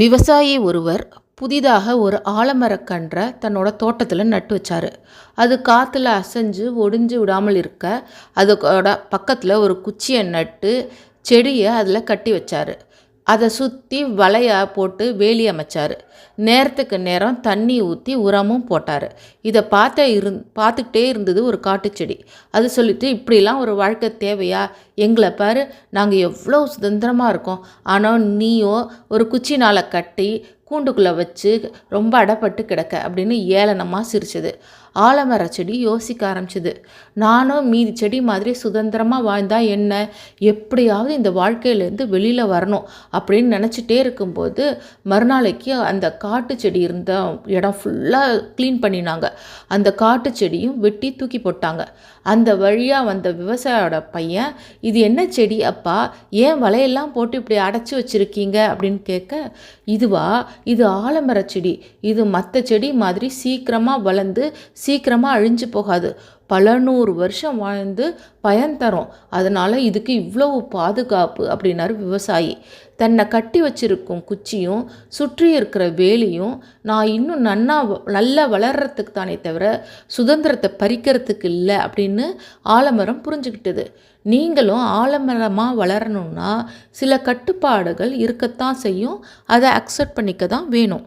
விவசாயி ஒருவர் புதிதாக ஒரு ஆலமரக்கன்றை தன்னோட தோட்டத்தில் நட்டு வச்சாரு. அது காற்றுல அசைஞ்சு ஒடிஞ்சு விடாமல் இருக்க அதோட பக்கத்தில் ஒரு குச்சியை நட்டு செடியை அதில் கட்டி வச்சாரு. அதை சுற்றி வலையா போட்டு வேலி அமைச்சார். நேரத்துக்கு நேரம் தண்ணி ஊற்றி உரமும் போட்டார். இதை பார்த்துக்கிட்டே இருந்தது ஒரு காட்டுச்செடி. அது சொல்லிட்டு, இப்படிலாம் ஒரு வாழ்க்கை தேவையா? எங்களை பாரு, நாங்கள் எவ்வளோ சுதந்திரமாக இருக்கோம். ஆனால் நீயோ ஒரு குச்சினால் கட்டி கூண்டுக்குள்ளே வச்சு ரொம்ப அடப்பட்டு கிடக்க அப்படின்னு ஏளனமாக சிரிச்சது. ஆலமர செடி யோசிக்க ஆரம்பிச்சிது. நானும் மீதி செடி மாதிரி சுதந்திரமாக வாழ்ந்தா என்ன? எப்படியாவது இந்த வாழ்க்கையிலேருந்து வெளியில் வரணும் அப்படின்னு நினச்சிட்டே இருக்கும்போது மறுநாளைக்கு அந்த காட்டு செடி இருந்த இடம் ஃபுல்லாக க்ளீன் பண்ணினாங்க. அந்த காட்டு செடியும் வெட்டி தூக்கி போட்டாங்க. அந்த வழியாக வந்த விவசாயியோட பையன், இது என்ன செடி அப்பா? ஏன் வலையெல்லாம் போட்டு இப்படி அடைச்சி வச்சுருக்கீங்க அப்படின்னு கேட்க, இது ஆலமர செடி. இது மற்ற செடி மாதிரி சீக்கிரமாக வளர்ந்து சீக்கிரமாக அழிஞ்சு போகாது. பல 100 வருஷம் வாழ்ந்து பயன் தரும். அதனால் இதுக்கு இவ்வளவு பாதுகாப்பு அப்படின்னாரு விவசாயி. தன்னை கட்டி வச்சிருக்கும் குச்சியும் சுற்றி இருக்கிற வேலியும் நான் இன்னும் நல்லா வளர்கிறதுக்கு தானே தவிர சுதந்திரத்தை பறிக்கிறதுக்கு இல்லை அப்படின்னு ஆலமரம் புரிஞ்சுக்கிட்டது. நீங்களும் ஆலமரமாக வளரணும்னா சில கட்டுப்பாடுகள் இருக்கத்தான் செய்யும். அதை அக்செப்ட் பண்ணிக்க தான் வேணும்.